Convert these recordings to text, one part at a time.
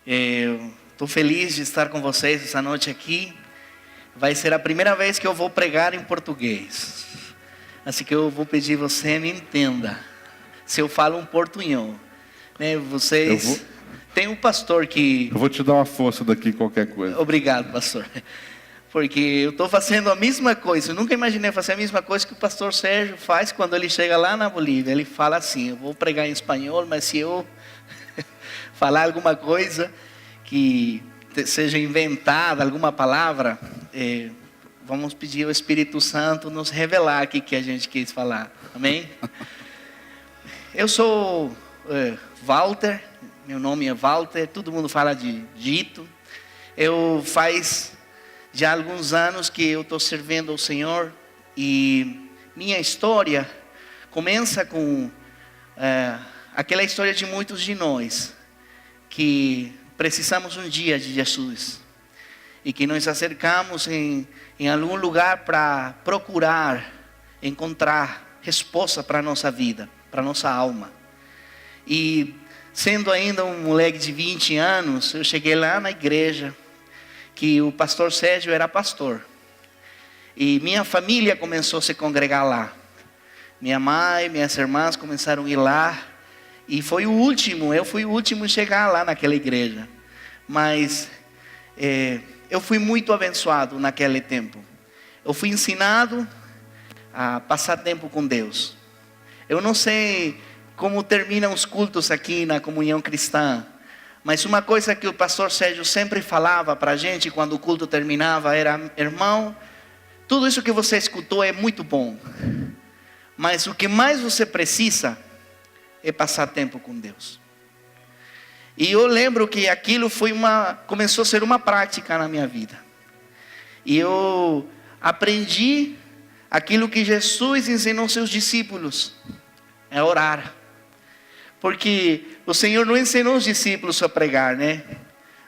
Estou feliz de estar com vocês essa noite aqui. Vai ser a primeira vez que eu vou pregar em português. Assim que eu vou pedir você me entenda. Se eu falo um portunhol, né? Tem um pastor que... Eu vou te dar uma força daqui, qualquer coisa. Obrigado, pastor. Porque eu estou fazendo a mesma coisa. Eu nunca imaginei fazer a mesma coisa que o pastor Sérgio faz quando ele chega lá na Bolívia. Ele fala assim: eu vou pregar em espanhol, mas se eu falar alguma coisa que seja inventada, alguma palavra, vamos pedir ao Espírito Santo nos revelar o que a gente quis falar. Amém? Eu sou Walter, meu nome é Walter, todo mundo fala de Dito. Eu faz já alguns anos que eu estou servindo ao Senhor e minha história começa com aquela história de muitos de nós que precisamos um dia de Jesus e que nos acercamos em algum lugar para procurar encontrar resposta para a nossa vida, para a nossa alma. E sendo ainda um moleque de 20 anos, eu cheguei lá na igreja que o pastor Sérgio era pastor. E minha família começou a se congregar lá. Minha mãe, minhas irmãs começaram a ir lá. E eu fui o último a chegar lá naquela igreja. Mas eu fui muito abençoado naquele tempo. Eu fui ensinado a passar tempo com Deus. Eu não sei como terminam os cultos aqui na comunhão cristã. Mas uma coisa que o pastor Sérgio sempre falava para a gente quando o culto terminava era: irmão, tudo isso que você escutou é muito bom. Mas o que mais você precisa é passar tempo com Deus. E eu lembro que aquilo começou a ser uma prática na minha vida. E eu aprendi aquilo que Jesus ensinou aos seus discípulos: é orar. Porque o Senhor não ensinou os discípulos a pregar, né?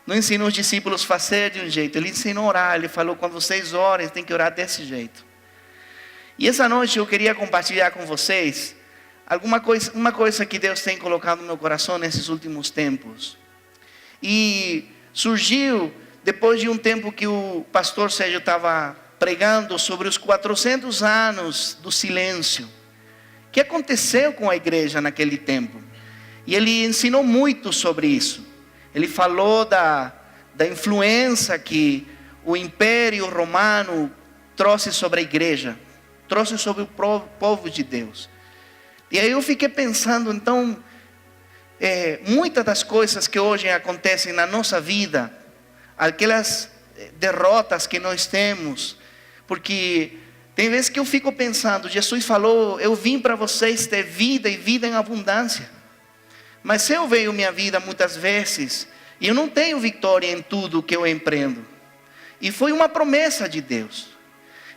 Não ensinou os discípulos a fazer de um jeito. Ele ensinou a orar. Ele falou: quando vocês orem, tem que orar desse jeito. E essa noite eu queria compartilhar com vocês uma coisa que Deus tem colocado no meu coração nesses últimos tempos. E surgiu depois de um tempo que o pastor Sérgio estava pregando sobre os 400 anos do silêncio. O que aconteceu com a igreja naquele tempo? E ele ensinou muito sobre isso. Ele falou da influência que o Império Romano trouxe sobre a igreja, trouxe sobre o povo de Deus. E aí eu fiquei pensando, então, muitas das coisas que hoje acontecem na nossa vida, aquelas derrotas que nós temos, porque tem vezes que eu fico pensando, Jesus falou: eu vim para vocês ter vida e vida em abundância. Mas eu vejo minha vida muitas vezes e eu não tenho vitória em tudo que eu empreendo. E foi uma promessa de Deus.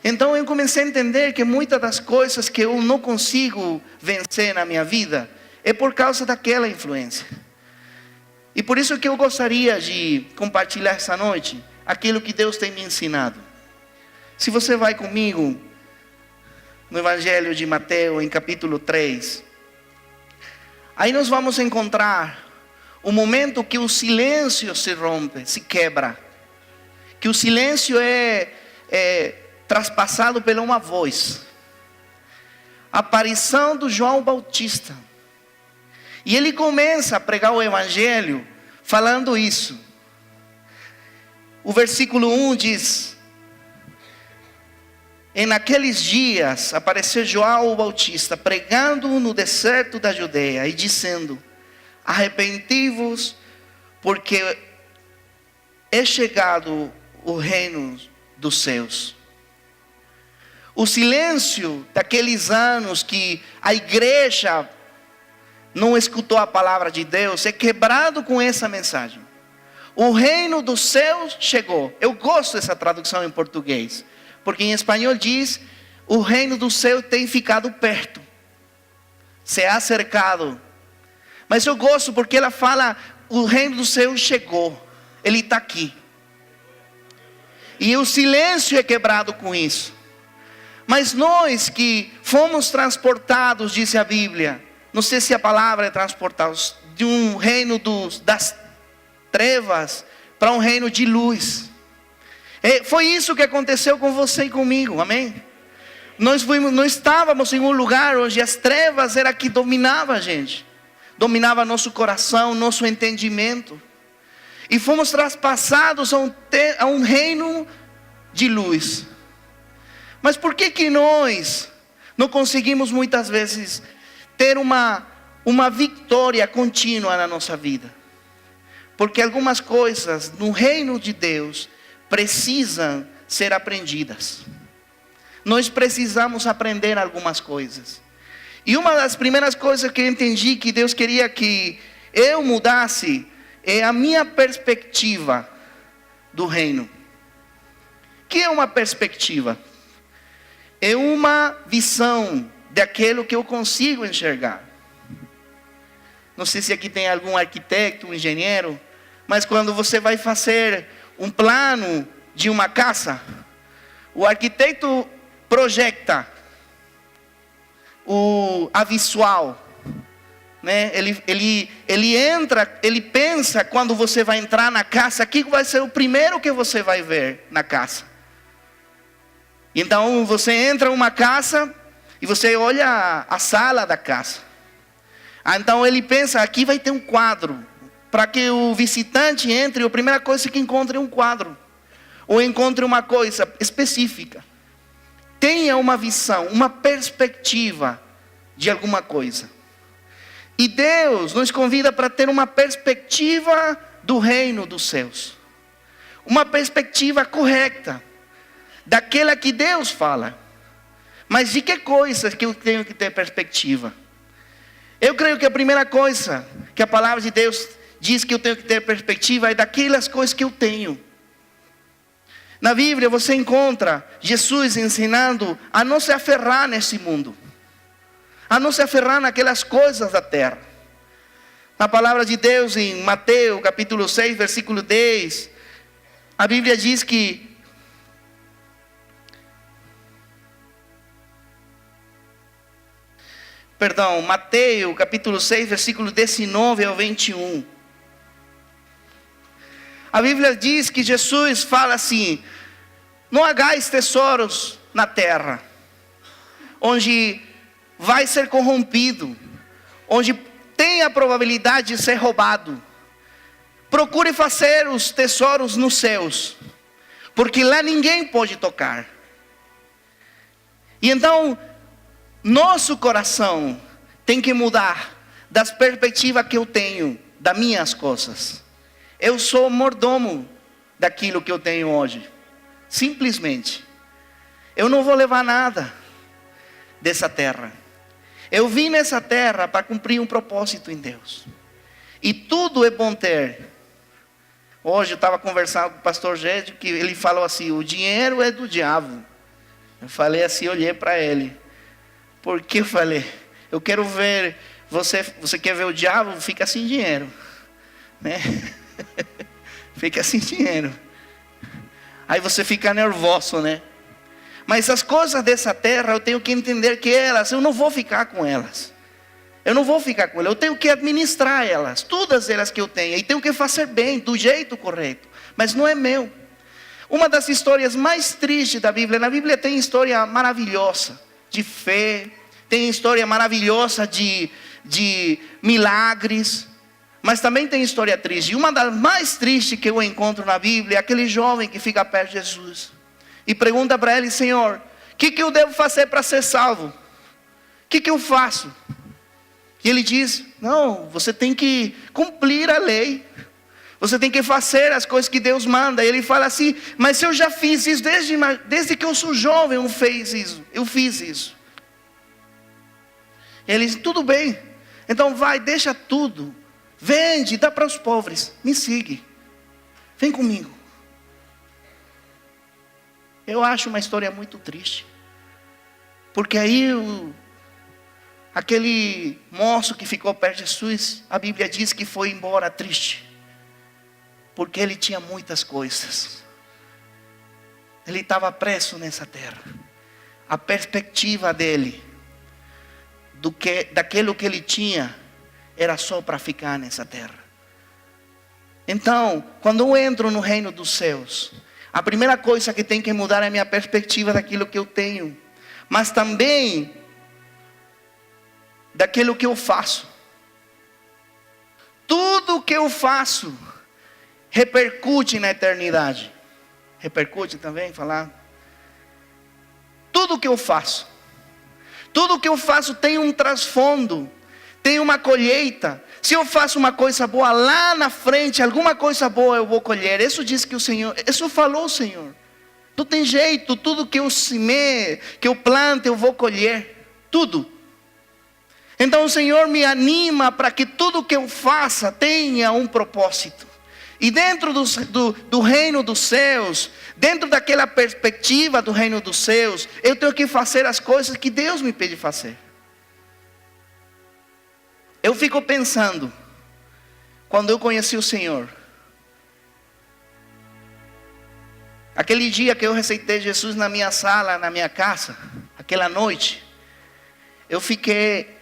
Então eu comecei a entender que muitas das coisas que eu não consigo vencer na minha vida é por causa daquela influência. E por isso que eu gostaria de compartilhar essa noite aquilo que Deus tem me ensinado. Se você vai comigo no Evangelho de Mateus, em capítulo 3, aí nós vamos encontrar o momento que o silêncio se rompe, se quebra. Que o silêncio é traspassado pela uma voz. A aparição do João Bautista. E ele começa a pregar o Evangelho falando isso. O versículo 1 diz: e naqueles dias apareceu João Bautista pregando no deserto da Judeia e dizendo: arrependei-vos, porque é chegado o reino dos céus. O silêncio daqueles anos que a igreja não escutou a palavra de Deus é quebrado com essa mensagem. O reino dos céus chegou. Eu gosto dessa tradução em português, porque em espanhol diz: o reino do céu tem ficado perto, se ha acercado. Mas eu gosto porque ela fala: o reino do céu chegou, ele está aqui. E o silêncio é quebrado com isso. Mas nós que fomos transportados, diz a Bíblia, não sei se a palavra é transportados, de um reino trevas para um reino de luz. Foi isso que aconteceu com você e comigo, amém? Nós estávamos em um lugar onde as trevas era que dominava a gente, dominava nosso coração, nosso entendimento, e fomos traspassados a um reino de luz. Mas por que nós não conseguimos muitas vezes ter uma vitória contínua na nossa vida? Porque algumas coisas no reino de Deus precisam ser aprendidas. Nós precisamos aprender algumas coisas. E uma das primeiras coisas que eu entendi que Deus queria que eu mudasse é a minha perspectiva do reino. O que é uma perspectiva? É uma visão daquilo que eu consigo enxergar. Não sei se aqui tem algum arquiteto, um engenheiro, mas quando você vai fazer um plano de uma casa, o arquiteto projeta a visual, né? Ele entra, ele pensa quando você vai entrar na casa, o que vai ser o primeiro que você vai ver na casa. Então você entra em uma casa e você olha a sala da casa. Então ele pensa, aqui vai ter um quadro. Para que o visitante entre, a primeira coisa que encontre é um quadro. Ou encontre uma coisa específica. Tenha uma visão, uma perspectiva de alguma coisa. E Deus nos convida para ter uma perspectiva do reino dos céus. Uma perspectiva correta. Daquela que Deus fala. Mas de que coisas que eu tenho que ter perspectiva? Eu creio que a primeira coisa que a palavra de Deus diz que eu tenho que ter perspectiva é daquelas coisas que eu tenho. Na Bíblia você encontra Jesus ensinando a não se aferrar nesse mundo. A não se aferrar naquelas coisas da terra. Na palavra de Deus em Mateus capítulo 6, versículo 10. A Bíblia diz que Mateus capítulo 6, versículo 19 ao 21. A Bíblia diz que Jesus fala assim: não hagais tesouros na terra, onde vai ser corrompido, onde tem a probabilidade de ser roubado. Procure fazer os tesouros nos céus, porque lá ninguém pode tocar. E então, nosso coração tem que mudar das perspectivas que eu tenho das minhas coisas. Eu sou mordomo daquilo que eu tenho hoje. Simplesmente. Eu não vou levar nada dessa terra. Eu vim nessa terra para cumprir um propósito em Deus. E tudo é bom ter. Hoje eu estava conversando com o pastor Gédio, que ele falou assim: o dinheiro é do diabo. Eu falei assim, olhei para ele. Por que eu falei? Eu quero ver, você quer ver o diabo? Fica sem dinheiro. Né? Fica sem dinheiro. Aí você fica nervoso, né? Mas as coisas dessa terra eu tenho que entender que elas, eu não vou ficar com elas. Eu não vou ficar com elas, eu tenho que administrar elas, todas elas que eu tenho. E tenho que fazer bem, do jeito correto. Mas não é meu. Uma das histórias mais tristes da Bíblia, na Bíblia tem história maravilhosa de fé, tem história maravilhosa de milagres, mas também tem história triste. E uma das mais tristes que eu encontro na Bíblia é aquele jovem que fica perto de Jesus e pergunta para ele: Senhor, o que eu devo fazer para ser salvo? O que eu faço? E ele diz: não, você tem que cumprir a lei. Você tem que fazer as coisas que Deus manda. E ele fala assim: mas eu já fiz isso desde que eu sou jovem, eu fiz isso. E ele diz: tudo bem, então vai, deixa tudo, vende, dá para os pobres, me siga, vem comigo. Eu acho uma história muito triste, porque aí aquele moço que ficou perto de Jesus, a Bíblia diz que foi embora triste, porque ele tinha muitas coisas. Ele estava preso nessa terra. A perspectiva dele daquilo que ele tinha era só para ficar nessa terra. Então, quando eu entro no reino dos céus, a primeira coisa que tem que mudar é a minha perspectiva daquilo que eu tenho, mas também daquilo que eu faço. Tudo que eu faço repercute na eternidade. Repercute também, falar. Tudo que eu faço tem um trasfondo, tem uma colheita. Se eu faço uma coisa boa lá na frente, alguma coisa boa eu vou colher. Isso diz que o Senhor, isso falou o Senhor. Não tem jeito, tudo que eu semeio, que eu planto, eu vou colher. Tudo. Então o Senhor me anima para que tudo que eu faça tenha um propósito. E dentro do reino dos céus, dentro daquela perspectiva do reino dos céus, eu tenho que fazer as coisas que Deus me pede fazer. Eu fico pensando, quando eu conheci o Senhor, aquele dia que eu receitei Jesus na minha sala, na minha casa, aquela noite, eu fiquei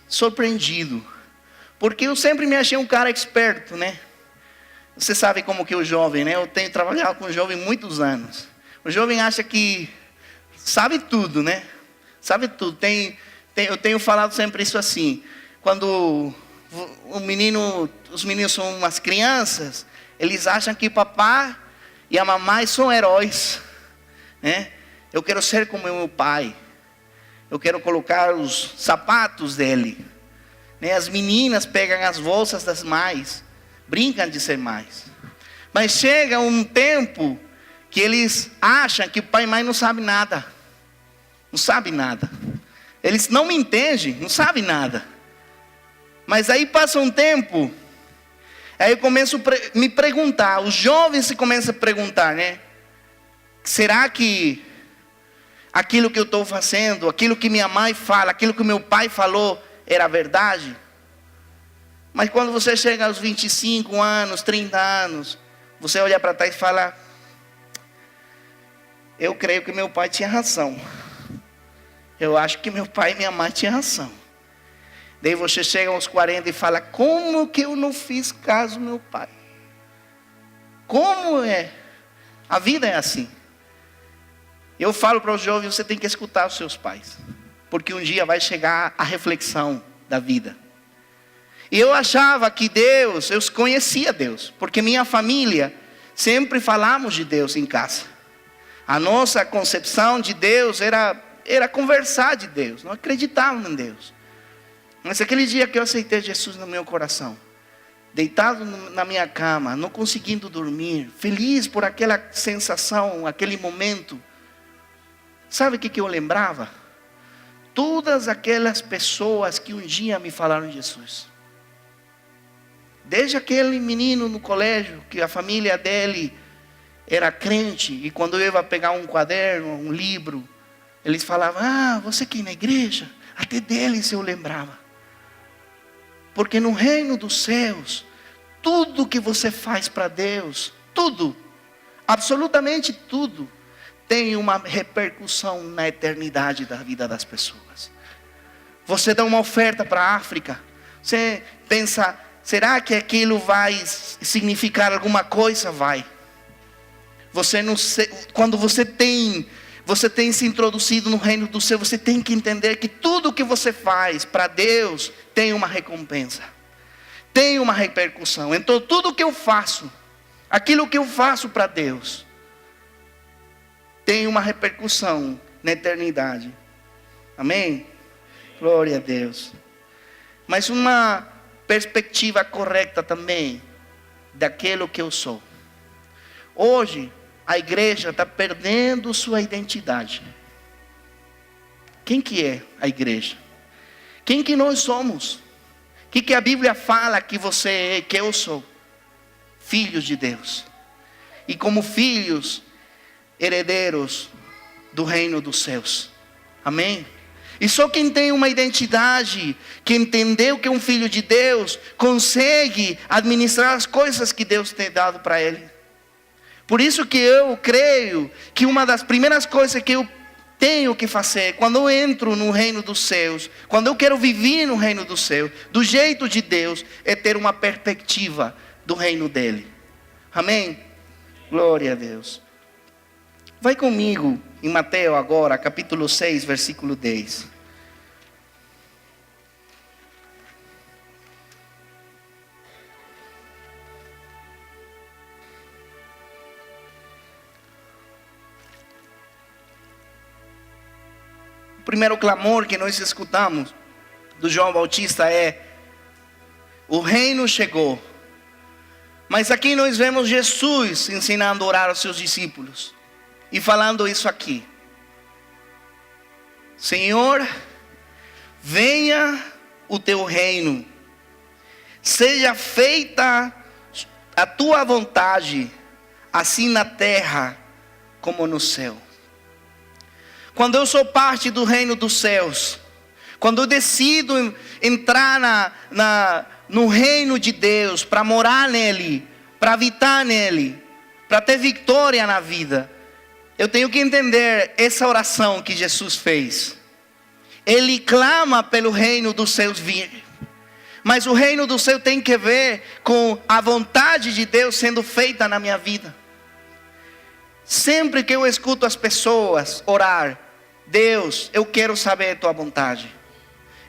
surpreendido, porque eu sempre me achei um cara esperto, né? Você sabe como que o jovem, né? Eu tenho trabalhado com o jovem muitos anos. O jovem acha que sabe tudo, né? Sabe tudo. Eu tenho falado sempre isso assim. Quando os meninos são umas crianças, eles acham que papai e a mamãe são heróis, né? Eu quero ser como meu pai. Eu quero colocar os sapatos dele, né? As meninas pegam as bolsas das mães, brincam de ser mães. Mas chega um tempo que eles acham que o pai e mãe não sabem nada. Não sabem nada. Eles não me entendem, não sabem nada. Mas aí passa um tempo, aí eu começo a me perguntar, os jovens se começam a perguntar, né? Será que aquilo que eu estou fazendo, aquilo que minha mãe fala, aquilo que meu pai falou, era verdade? Mas quando você chega aos 25 anos, 30 anos, você olha para trás e fala, eu creio que meu pai tinha razão. Eu acho que meu pai e minha mãe tinham razão. Daí você chega aos 40 e fala, como que eu não fiz caso do meu pai? Como é? A vida é assim. Eu falo para os jovens, você tem que escutar os seus pais. Porque um dia vai chegar a reflexão da vida. E eu achava que Deus, eu conhecia Deus. Porque minha família, sempre falamos de Deus em casa. A nossa concepção de Deus era conversar de Deus. Não acreditávamos em Deus. Mas aquele dia que eu aceitei Jesus no meu coração, deitado na minha cama, não conseguindo dormir, feliz por aquela sensação, aquele momento, sabe o que eu lembrava? Todas aquelas pessoas que um dia me falaram de Jesus. Desde aquele menino no colégio, que a família dele era crente, e quando eu ia pegar um caderno, um livro, eles falavam, você que ir na igreja? Até deles eu lembrava. Porque no reino dos céus, tudo que você faz para Deus, tudo, absolutamente tudo, tem uma repercussão na eternidade da vida das pessoas. Você dá uma oferta para a África, você pensa, será que aquilo vai significar alguma coisa? Vai. Você não sei, quando você tem se introduzido no reino do céu, você tem que entender que tudo que você faz para Deus tem uma recompensa, tem uma repercussão. Então tudo que eu faço, aquilo que eu faço para Deus, tem uma repercussão na eternidade. Amém? Glória a Deus. Mas uma perspectiva correta também daquilo que eu sou. Hoje a igreja está perdendo sua identidade. Quem que é a igreja? Quem que nós somos? O que a Bíblia fala que você é, que eu sou? Filhos de Deus. E como filhos, herdeiros do reino dos céus. Amém? E só quem tem uma identidade, que entendeu que é um filho de Deus, consegue administrar as coisas que Deus tem dado para ele. Por isso que eu creio que uma das primeiras coisas que eu tenho que fazer, quando eu entro no reino dos céus, quando eu quero viver no reino dos céus, do jeito de Deus, é ter uma perspectiva do reino dele. Amém? Glória a Deus. Vai comigo em Mateus agora, capítulo 6, versículo 10. O primeiro clamor que nós escutamos do João Bautista é: o reino chegou. Mas aqui nós vemos Jesus ensinando a orar aos seus discípulos e falando isso aqui: Senhor, venha o teu reino, seja feita a tua vontade, assim na terra como no céu. Quando eu sou parte do reino dos céus, quando eu decido entrar no reino de Deus, para morar nele, para habitar nele, para ter vitória na vida, eu tenho que entender essa oração que Jesus fez. Ele clama pelo reino dos céus vir, mas o reino do céu tem que ver com a vontade de Deus sendo feita na minha vida. Sempre que eu escuto as pessoas orar: Deus, eu quero saber a tua vontade,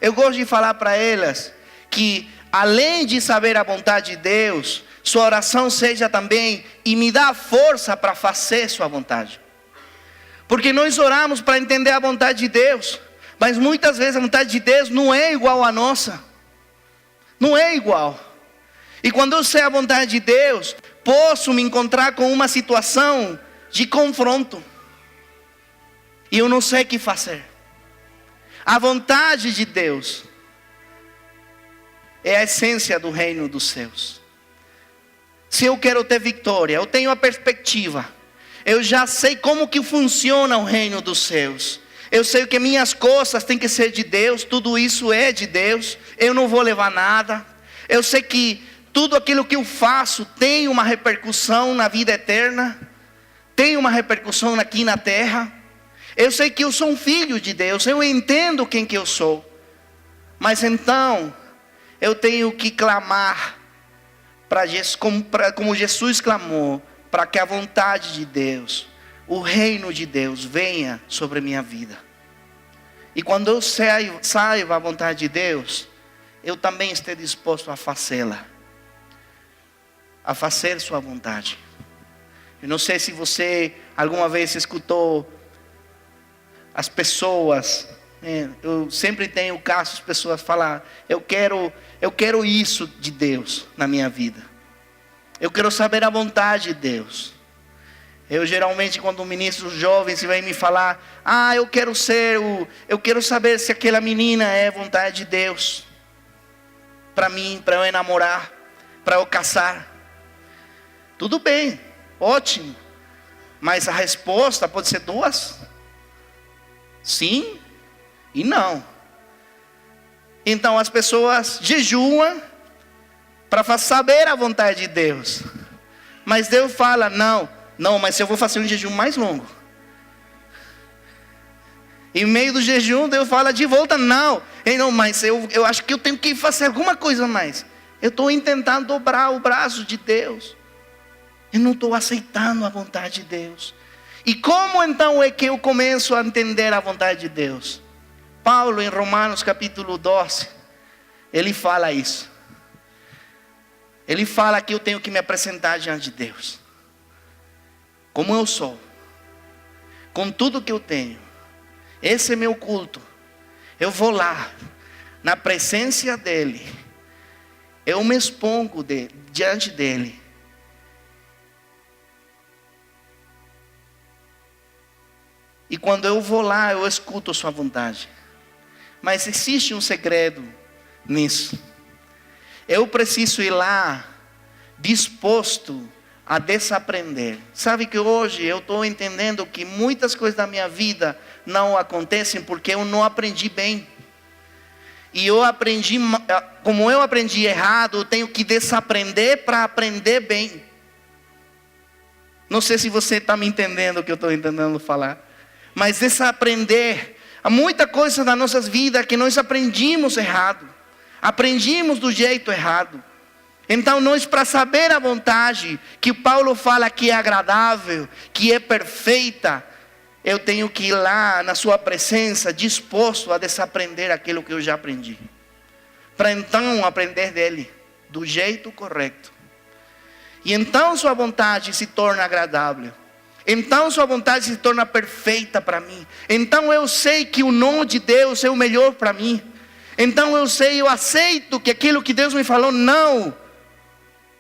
eu gosto de falar para elas que, além de saber a vontade de Deus, sua oração seja também: e me dá força para fazer sua vontade. Porque nós oramos para entender a vontade de Deus, mas muitas vezes a vontade de Deus não é igual à nossa. Não é igual. E quando eu sei a vontade de Deus, posso me encontrar com uma situação de confronto, e eu não sei o que fazer. A vontade de Deus é a essência do reino dos céus. Se eu quero ter vitória, eu tenho a perspectiva, eu já sei como que funciona o reino dos céus. Eu sei que minhas coisas têm que ser de Deus, tudo isso é de Deus, eu não vou levar nada. Eu sei que tudo aquilo que eu faço tem uma repercussão na vida eterna, tem uma repercussão aqui na terra. Eu sei que eu sou um filho de Deus, eu entendo quem que eu sou. Mas então, eu tenho que clamar, como Jesus clamou, para que a vontade de Deus, o reino de Deus venha sobre a minha vida. E quando eu saiba a vontade de Deus, eu também estou disposto a fazê-la, a fazer sua vontade. Eu não sei se você alguma vez escutou as pessoas, eu sempre tenho casos de pessoas falar: eu quero isso de Deus na minha vida, eu quero saber a vontade de Deus. Eu geralmente, quando um ministro jovem vem me falar: eu quero saber se aquela menina é vontade de Deus para mim, para eu enamorar, para eu casar. Tudo bem, ótimo, mas a resposta pode ser duas: sim e não. Então as pessoas jejuam para saber a vontade de Deus, mas Deus fala: não, mas eu vou fazer um jejum mais longo. E no meio do jejum Deus fala de volta: não, mas eu acho que eu tenho que fazer alguma coisa mais. Eu estou tentando dobrar o braço de Deus, eu não estou aceitando a vontade de Deus. E como então é que eu começo a entender a vontade de Deus? Paulo, em Romanos capítulo 12, ele fala isso. Ele fala que eu tenho que me apresentar diante de Deus, como eu sou, com tudo que eu tenho. Esse é meu culto. Eu vou lá, na presença dEle, eu me expongo diante dEle. E quando eu vou lá, eu escuto a sua vontade. Mas existe um segredo nisso. Eu preciso ir lá disposto a desaprender. Sabe que hoje eu estou entendendo que muitas coisas da minha vida não acontecem porque eu não aprendi bem. E eu aprendi, como eu aprendi errado, eu tenho que desaprender para aprender bem. Não sei se você está me entendendo o que eu estou tentando falar. Mas desaprender, há muita coisa nas nossas vidas que nós aprendimos errado. Aprendimos do jeito errado. Então nós, para saber a vontade que Paulo fala que é agradável, que é perfeita, eu tenho que ir lá na sua presença, disposto a desaprender aquilo que eu já aprendi, para então aprender dele, do jeito correto. E então sua vontade se torna agradável. Então sua vontade se torna perfeita para mim. Então eu sei que o não de Deus é o melhor para mim. Então eu aceito que aquilo que Deus me falou não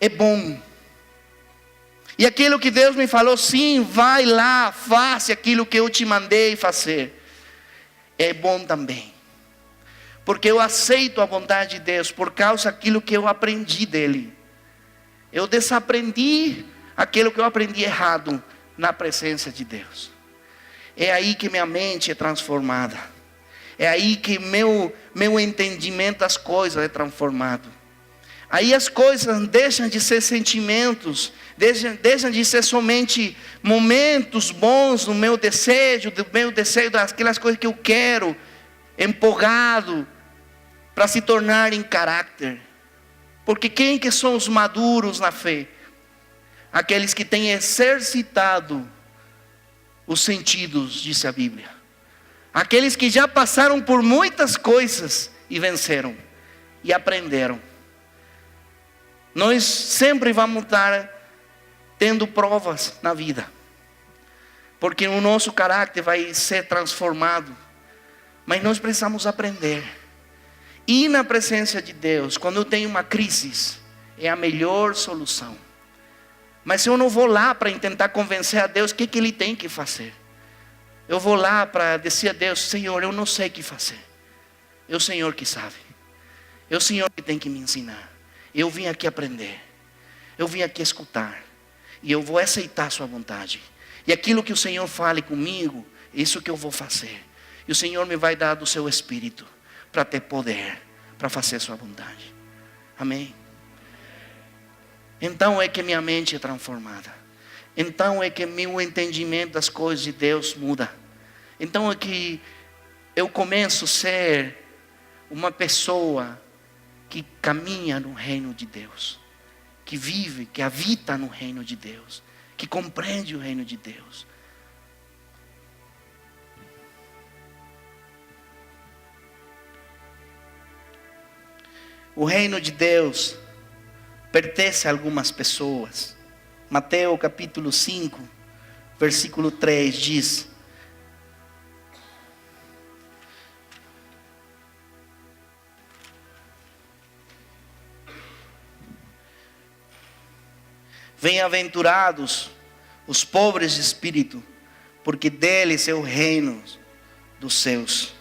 é bom. E aquilo que Deus me falou, sim, vai lá, faça aquilo que eu te mandei fazer, é bom também. Porque eu aceito a vontade de Deus por causa daquilo que eu aprendi dele. Eu desaprendi aquilo que eu aprendi errado na presença de Deus. É aí que minha mente é transformada. É aí que meu entendimento das coisas é transformado. Aí as coisas deixam de ser sentimentos, deixam de ser somente momentos bons do meu desejo daquelas coisas que eu quero, empolgado, para se tornar em caráter. Porque quem que são os maduros na fé? Aqueles que têm exercitado os sentidos, diz a Bíblia. Aqueles que já passaram por muitas coisas e venceram, e aprenderam. Nós sempre vamos estar tendo provas na vida, porque o nosso caráter vai ser transformado. Mas nós precisamos aprender. E na presença de Deus, quando eu tenho uma crise, é a melhor solução. Mas se eu não vou lá para tentar convencer a Deus, o que Ele tem que fazer? Eu vou lá para dizer a Deus: Senhor, eu não sei o que fazer. É o Senhor que sabe. É o Senhor que tem que me ensinar. Eu vim aqui aprender. Eu vim aqui escutar. E eu vou aceitar a sua vontade. E aquilo que o Senhor fale comigo, isso que eu vou fazer. E o Senhor me vai dar do seu Espírito, para ter poder, para fazer a sua vontade. Amém? Então é que minha mente é transformada. Então é que meu entendimento das coisas de Deus muda. Então é que eu começo a ser uma pessoa que caminha no reino de Deus, que vive, que habita no reino de Deus, que compreende o reino de Deus. O reino de Deus pertence a algumas pessoas. Mateus capítulo 5, versículo 3 diz: bem-aventurados os pobres de espírito, porque deles é o reino dos céus.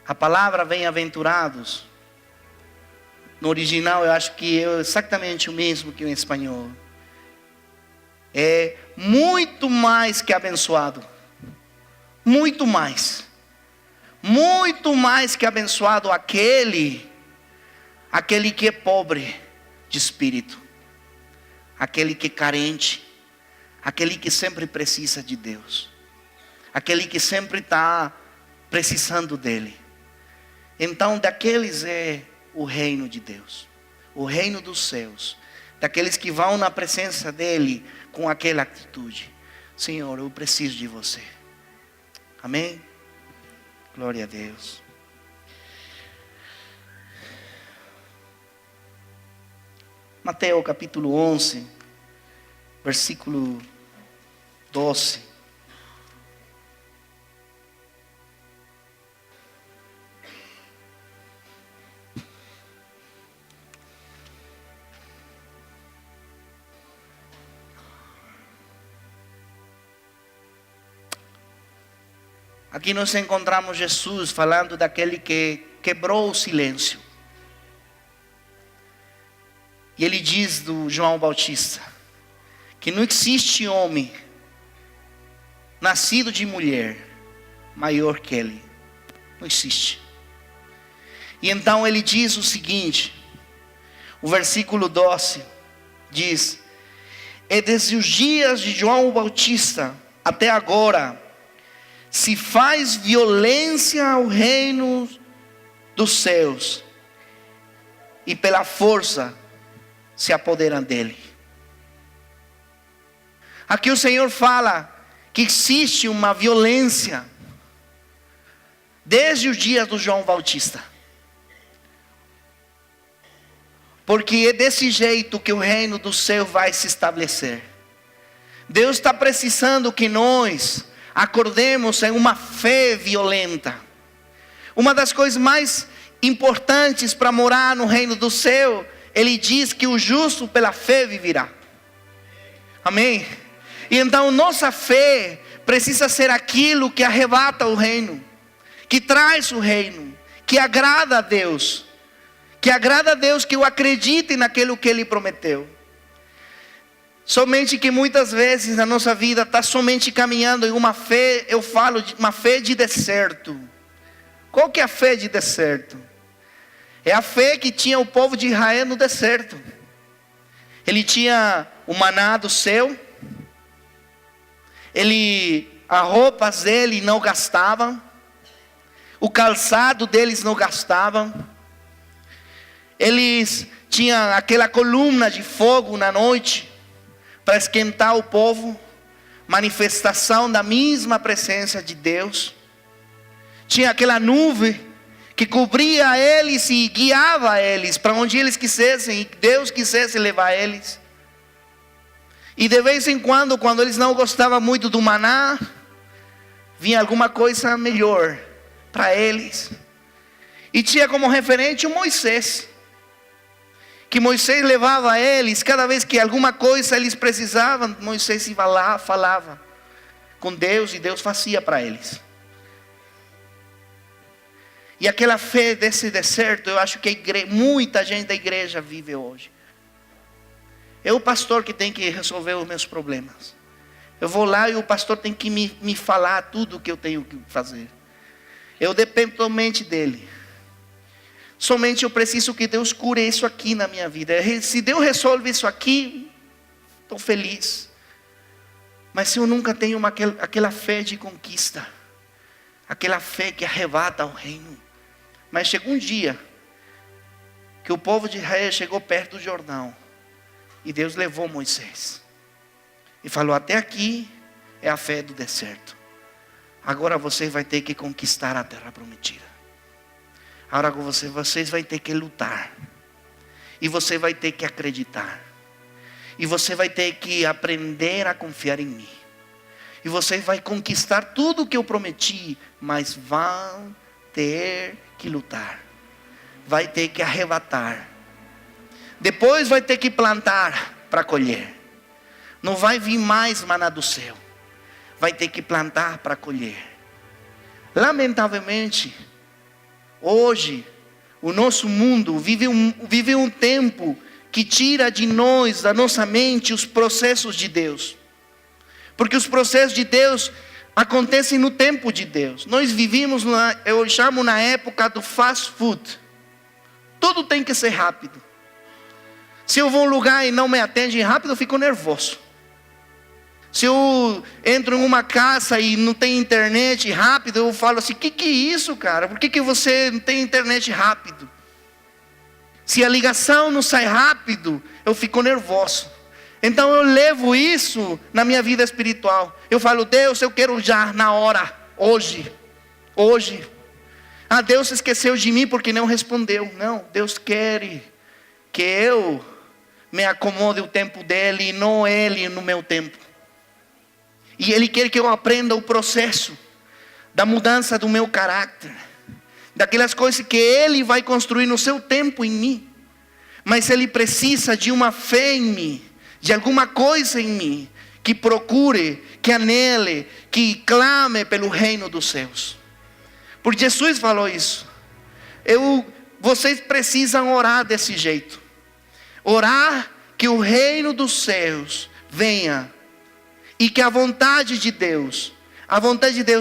A palavra bem-aventurados, no original eu acho que é exatamente o mesmo que em espanhol. É muito mais que abençoado. Muito mais. Muito mais que abençoado aquele que é pobre de espírito. Aquele que é carente. Aquele que sempre precisa de Deus. Aquele que sempre está precisando dele. Então daqueles é o reino de Deus, o reino dos céus, daqueles que vão na presença dele com aquela atitude: Senhor, eu preciso de você. Amém? Glória a Deus. Mateus capítulo 11, versículo 12. Aqui nós encontramos Jesus falando daquele que quebrou o silêncio. E ele diz do João Bautista que não existe homem nascido de mulher maior que ele. Não existe. E então ele diz o seguinte, o versículo 12 diz: e desde os dias de João Bautista até agora se faz violência ao reino dos céus, e pela força se apoderam dele. Aqui o Senhor fala que existe uma violência desde os dias do João Bautista. Porque é desse jeito que o reino do céu vai se estabelecer. Deus está precisando que nós acordemos em uma fé violenta. Uma das coisas mais importantes para morar no reino do céu, Ele diz que o justo pela fé viverá. Amém? E então nossa fé precisa ser aquilo que arrebata o reino, que traz o reino, que agrada a Deus. Que agrada a Deus, que eu acredite naquilo que Ele prometeu. Somente que muitas vezes na nossa vida está somente caminhando em uma fé, eu falo de uma fé de deserto. Qual que é a fé de deserto? É a fé que tinha o povo de Israel no deserto. Ele tinha o maná do céu. As roupas dele não gastavam. O calçado deles não gastavam. Eles tinham aquela coluna de fogo na noite para esquentar o povo, manifestação da mesma presença de Deus. Tinha aquela nuvem que cobria eles e guiava eles para onde eles quisessem, e Deus quisesse levar eles. E de vez em quando eles não gostavam muito do maná, vinha alguma coisa melhor para eles. E tinha como referente o Moisés. Que Moisés levava a eles, cada vez que alguma coisa eles precisavam, Moisés ia lá, falava com Deus e Deus fazia para eles. E aquela fé desse deserto, eu acho que muita gente da igreja vive hoje. É o pastor que tem que resolver os meus problemas. Eu vou lá e o pastor tem que me falar tudo o que eu tenho que fazer. Eu dependo totalmente dele. Somente eu preciso que Deus cure isso aqui na minha vida. Se Deus resolve isso aqui, estou feliz. Mas se eu nunca tenho aquela fé de conquista, aquela fé que arrebata o reino. Mas chegou um dia que o povo de Israel chegou perto do Jordão e Deus levou Moisés e falou: até aqui é a fé do deserto. Agora você vai ter que conquistar a terra prometida. Agora vocês vão ter que lutar. E você vai ter que acreditar. E você vai ter que aprender a confiar em mim. E você vai conquistar tudo o que eu prometi. Mas vão ter que lutar. Vai ter que arrebatar. Depois vai ter que plantar para colher. Não vai vir mais maná do céu. Vai ter que plantar para colher. Lamentavelmente, hoje, o nosso mundo vive um tempo que tira de nós, da nossa mente, os processos de Deus. Porque os processos de Deus acontecem no tempo de Deus. Nós vivimos, eu chamo na época do fast food. Tudo tem que ser rápido. Se eu vou a um lugar e não me atendem rápido, eu fico nervoso. Se eu entro em uma casa e não tem internet rápido, eu falo assim: que é isso, cara? Por que você não tem internet rápido? Se a ligação não sai rápido, eu fico nervoso. Então eu levo isso na minha vida espiritual. Eu falo: Deus, eu quero já na hora, hoje. Ah, Deus esqueceu de mim porque não respondeu. Não, Deus quer que eu me acomode o tempo dele e não ele no meu tempo. E Ele quer que eu aprenda o processo da mudança do meu caráter, daquelas coisas que Ele vai construir no seu tempo em mim. Mas Ele precisa de uma fé em mim, de alguma coisa em mim, que procure, que anele, que clame pelo reino dos céus. Porque Jesus falou isso. Vocês precisam orar desse jeito. Orar que o reino dos céus venha. E que a vontade de Deus,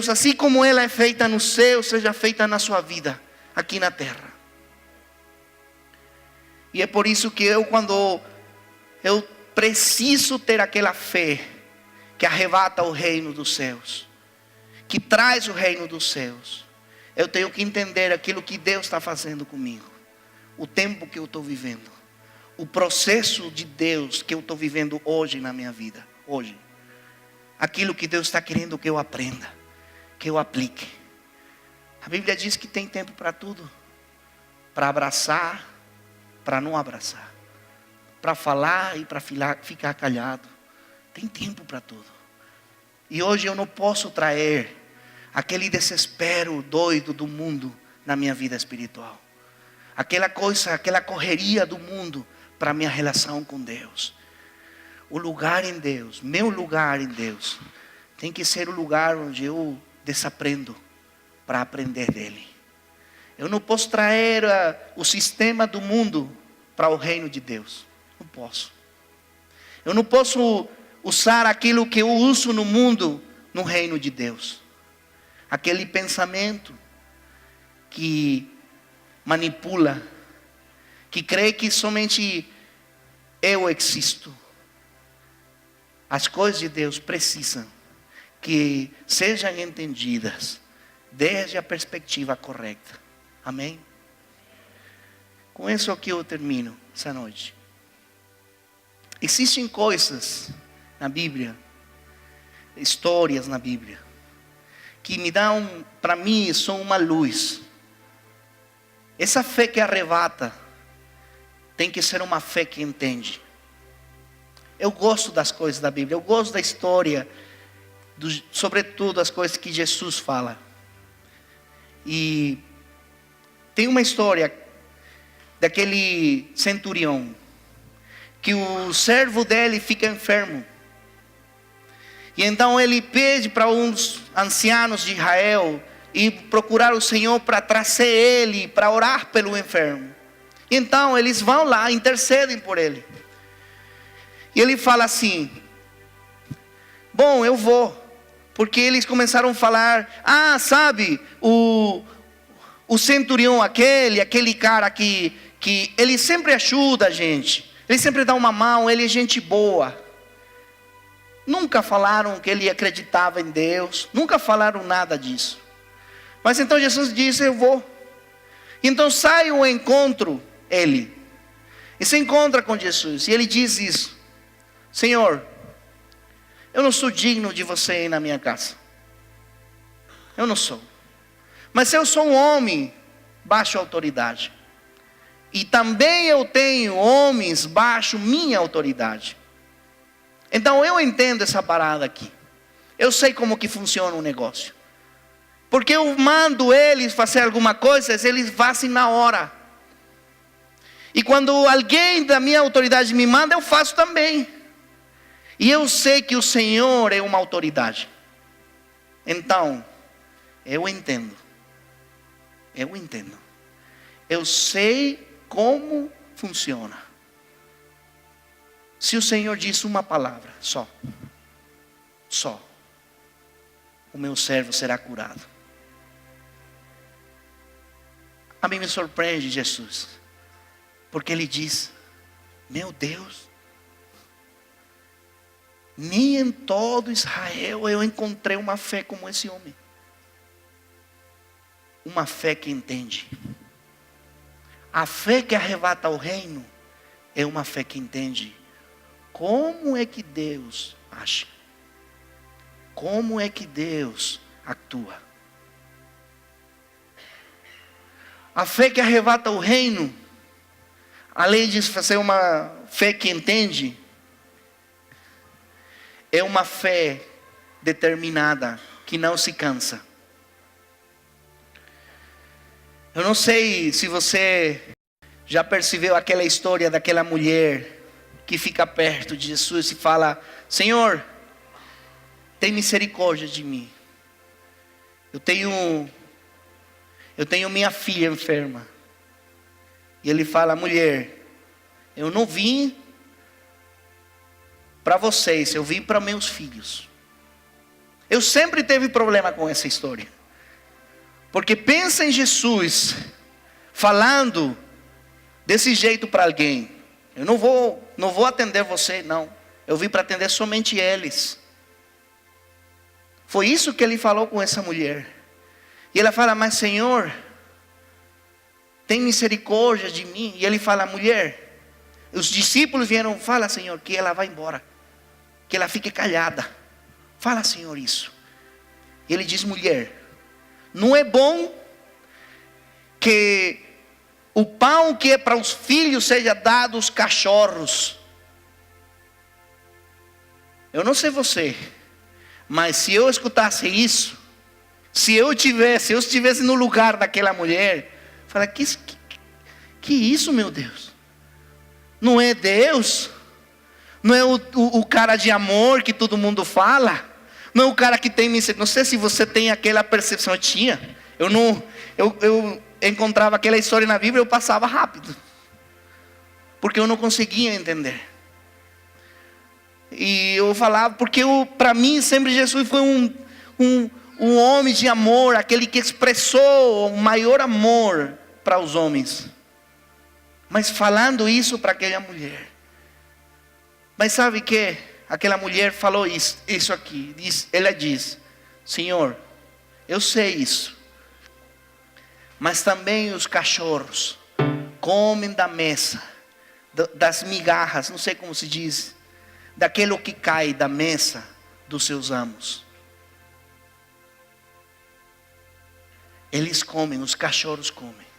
assim como ela é feita no céu, seja feita na sua vida, aqui na terra. E é por isso que quando eu preciso ter aquela fé, que arrebata o reino dos céus, que traz o reino dos céus, eu tenho que entender aquilo que Deus está fazendo comigo. o tempo que eu estou vivendo, o processo de Deus que eu estou vivendo hoje na minha vida, hoje. Aquilo que Deus está querendo que eu aprenda, que eu aplique. A Bíblia diz que tem tempo para tudo. Para abraçar, para não abraçar. Para falar e para ficar calhado. Tem tempo para tudo. E hoje eu não posso trazer aquele desespero doido do mundo na minha vida espiritual. Aquela coisa, aquela correria do mundo para a minha relação com Deus. O lugar em Deus, meu lugar em Deus, tem que ser o lugar onde eu desaprendo para aprender dele. Eu não posso trazer o sistema do mundo para o reino de Deus. Não posso. Eu não posso usar aquilo que eu uso no mundo no reino de Deus. Aquele pensamento que manipula, que crê que somente eu existo. As coisas de Deus precisam que sejam entendidas desde a perspectiva correta. Amém? Com isso aqui eu termino essa noite. Existem coisas na Bíblia, histórias na Bíblia, que me dão, para mim, são uma luz. Essa fé que arrebata tem que ser uma fé que entende. Eu gosto das coisas da Bíblia, eu gosto da história, sobretudo as coisas que Jesus fala. E tem uma história daquele centurião, que o servo dele fica enfermo. E então ele pede para uns ancianos de Israel ir procurar o Senhor para trazer ele, para orar pelo enfermo. E então eles vão lá, intercedem por ele. E ele fala assim: bom, eu vou. Porque eles começaram a falar: sabe, o centurião aquele cara que ele sempre ajuda a gente. Ele sempre dá uma mão, ele é gente boa. Nunca falaram que ele acreditava em Deus. Nunca falaram nada disso. Mas então Jesus disse: eu vou. Então sai ao encontro ele. E se encontra com Jesus. E ele diz isso: Senhor, eu não sou digno de você ir na minha casa. Eu não sou. Mas eu sou um homem baixo autoridade. E também eu tenho homens baixo minha autoridade. Então eu entendo essa parada aqui. Eu sei como que funciona o negócio. Porque eu mando eles fazer alguma coisa, eles fazem na hora. E quando alguém da minha autoridade me manda, eu faço também. E eu sei que o Senhor é uma autoridade. Então, eu entendo. Eu entendo. Eu sei como funciona. Se o Senhor diz uma palavra só, o meu servo será curado. A mim me surpreende Jesus, porque ele diz: meu Deus, nem em todo Israel eu encontrei uma fé como esse homem. Uma fé que entende. A fé que arrebata o reino é uma fé que entende como é que Deus age, como é que Deus atua. A fé que arrebata o reino, além de fazer uma fé que entende, é uma fé determinada, que não se cansa. Eu não sei se você já percebeu aquela história daquela mulher que fica perto de Jesus e fala: Senhor, tem misericórdia de mim. Eu tenho minha filha enferma. E ele fala: mulher, eu não vim para vocês, eu vim para meus filhos. Eu sempre tive problema com essa história. Porque pensa em Jesus falando desse jeito para alguém. Eu não vou atender você, não. Eu vim para atender somente eles. Foi isso que ele falou com essa mulher. E ela fala: mas Senhor, tem misericórdia de mim. E ele fala: mulher, os discípulos vieram, fala, Senhor, que ela vá embora, que ela fique calhada. Fala, Senhor, isso. Ele diz: mulher, não é bom que o pão que é para os filhos seja dado aos cachorros. Eu não sei você, mas se eu escutasse isso, se eu estivesse no lugar daquela mulher, falar: que isso, meu Deus? Não é Deus? Não é o cara de amor que todo mundo fala? Não é o cara que tem misericórdia? Não sei se você tem aquela percepção. Eu tinha. Eu encontrava aquela história na Bíblia, eu passava rápido, porque eu não conseguia entender. E eu falava, porque para mim sempre Jesus foi um homem de amor, aquele que expressou o maior amor para os homens. Mas falando isso para aquela mulher. Mas sabe que aquela mulher falou isso aqui. Ela diz: Senhor, eu sei isso, mas também os cachorros comem da mesa, das migalhas, não sei como se diz, daquilo que cai da mesa dos seus amos. Eles comem, os cachorros comem.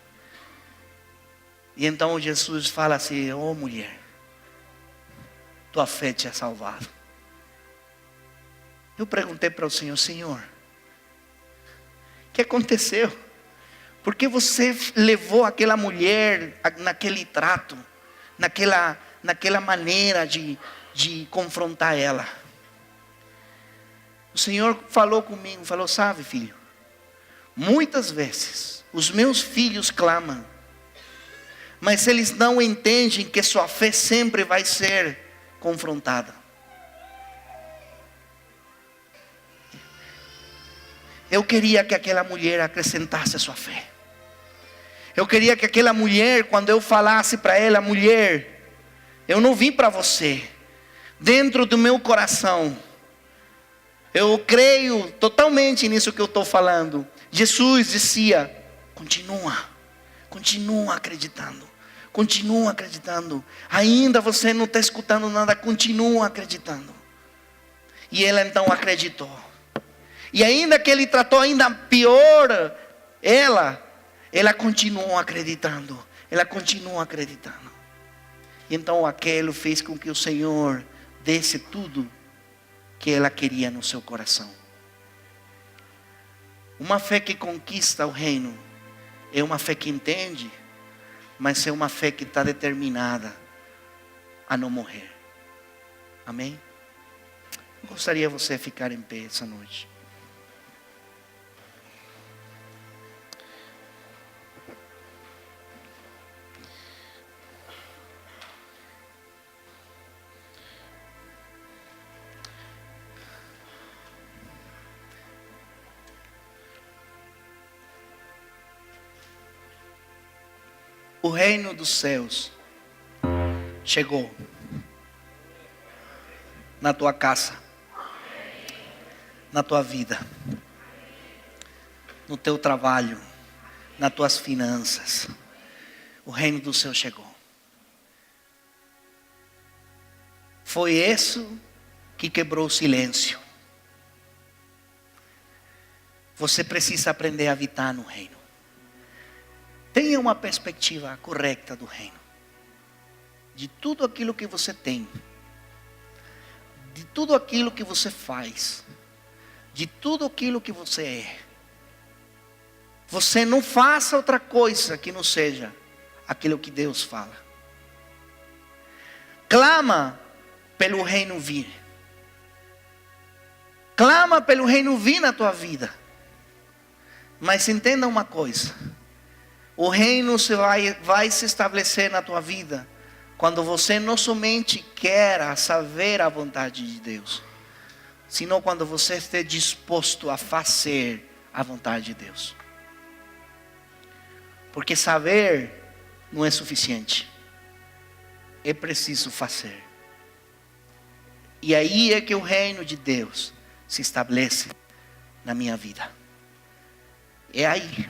E então Jesus fala assim: oh mulher, tua fé te ha salvado. Eu perguntei para o Senhor: Senhor, o que aconteceu? Por que você levou aquela mulher naquele trato, naquela maneira de confrontar ela? O Senhor falou comigo, falou: sabe, filho, muitas vezes os meus filhos clamam, mas eles não entendem que sua fé sempre vai ser confrontada. Eu queria que aquela mulher acrescentasse a sua fé. Eu queria que aquela mulher, quando eu falasse para ela: mulher, eu não vim para você. Dentro do meu coração, eu creio totalmente nisso que eu estou falando. Jesus dizia: continua acreditando. Continua acreditando. Ainda você não está escutando nada, continua acreditando. E ela então acreditou. E ainda que ele tratou ainda pior ela continuou acreditando. Ela continua acreditando. E então aquilo fez com que o Senhor desse tudo que ela queria no seu coração. Uma fé que conquista o reino é uma fé que entende, mas é uma fé que está determinada a não morrer. Amém? Eu gostaria de você ficar em pé essa noite. O reino dos céus chegou na tua casa, na tua vida, no teu trabalho, nas tuas finanças. O reino do céu chegou. Foi isso que quebrou o silêncio. Você precisa aprender a habitar no reino. Tenha uma perspectiva correta do reino. De tudo aquilo que você tem. De tudo aquilo que você faz. De tudo aquilo que você é. Você não faça outra coisa que não seja aquilo que Deus fala. Clama pelo reino vir. Clama pelo reino vir na tua vida. Mas entenda uma coisa. O reino vai se estabelecer na tua vida quando você não somente quer saber a vontade de Deus, senão quando você estiver disposto a fazer a vontade de Deus. Porque saber não é suficiente. É preciso fazer. E aí é que o reino de Deus se estabelece na minha vida. É aí.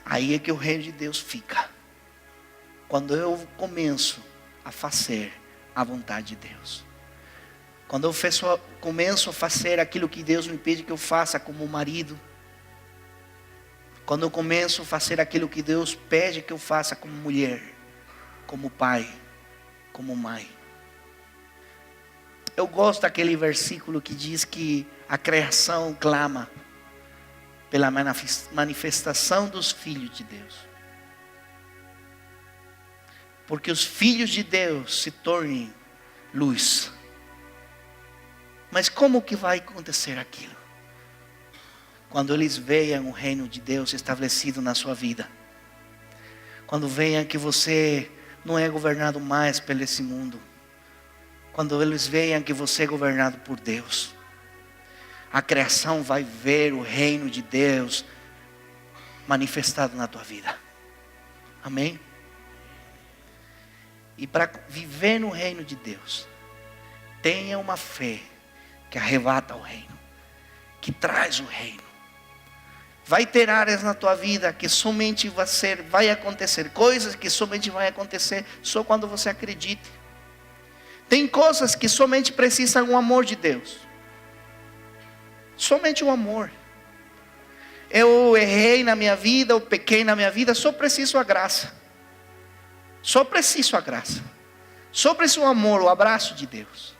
Aí é que o reino de Deus fica. Quando eu começo a fazer a vontade de Deus. Quando eu começo a fazer aquilo que Deus me pede que eu faça como marido. Quando eu começo a fazer aquilo que Deus pede que eu faça como mulher, como pai, como mãe. Eu gosto daquele versículo que diz que a criação clama pela manifestação dos filhos de Deus. Porque os filhos de Deus se tornem luz. Mas como que vai acontecer aquilo? Quando eles vejam o reino de Deus estabelecido na sua vida. Quando vejam que você não é governado mais por esse mundo. Quando eles vejam que você é governado por Deus. A criação vai ver o reino de Deus manifestado na tua vida. Amém? E para viver no reino de Deus, tenha uma fé que arrebata o reino, que traz o reino. Vai ter áreas na tua vida que somente vai acontecer, coisas que somente vai acontecer só quando você acredite. Tem coisas que somente precisam do amor de Deus. Somente o amor. Eu errei na minha vida, eu pequei na minha vida, só preciso a graça. Só preciso a graça. Só preciso o amor, o abraço de Deus.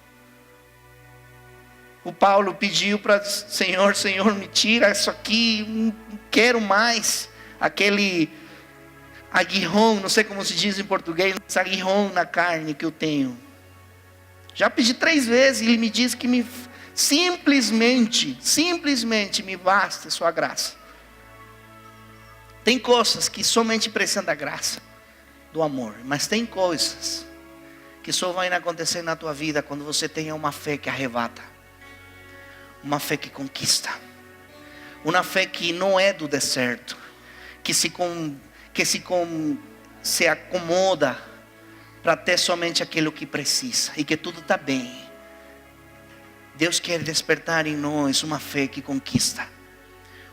O Paulo pediu para Senhor, me tira isso aqui, não quero mais. Aquele aguijón, não sei como se diz em português, esse aguijón na carne que eu tenho. Já pedi 3 vezes e ele me diz que simplesmente me basta a sua graça. Tem coisas que somente precisam da graça, do amor. Mas tem coisas que só vão acontecer na tua vida quando você tenha uma fé que arrebata. Uma fé que conquista. Uma fé que não é do deserto. Que se acomoda para ter somente aquilo que precisa. E que tudo está bem. Deus quer despertar em nós uma fé que conquista.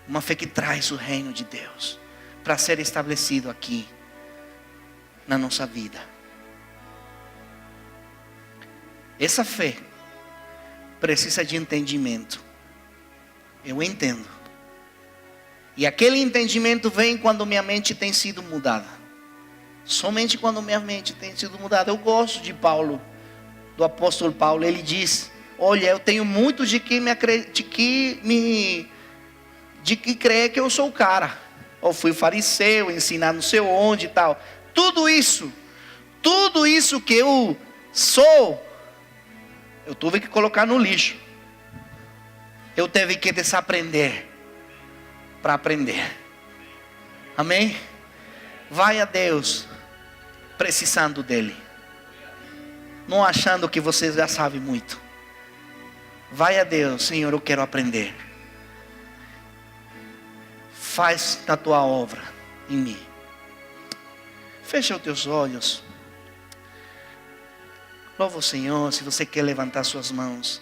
Uma fé que traz o reino de Deus. Para ser estabelecido aqui. Na nossa vida. Essa fé precisa de entendimento. Eu entendo. E aquele entendimento vem quando minha mente tem sido mudada. Somente quando minha mente tem sido mudada. Eu gosto de Paulo, do apóstolo Paulo. Ele diz: olha, eu tenho muito de que crer que eu sou o cara. Ou fui fariseu, ensinar não sei onde e tal. Tudo isso que eu sou, eu tive que colocar no lixo. Eu tive que desaprender para aprender. Amém? Vai a Deus precisando dele. Não achando que você já sabe muito. Vai a Deus, Senhor, eu quero aprender. Faz a tua obra em mim. Fecha os teus olhos. Louva o Senhor. Se você quer levantar suas mãos,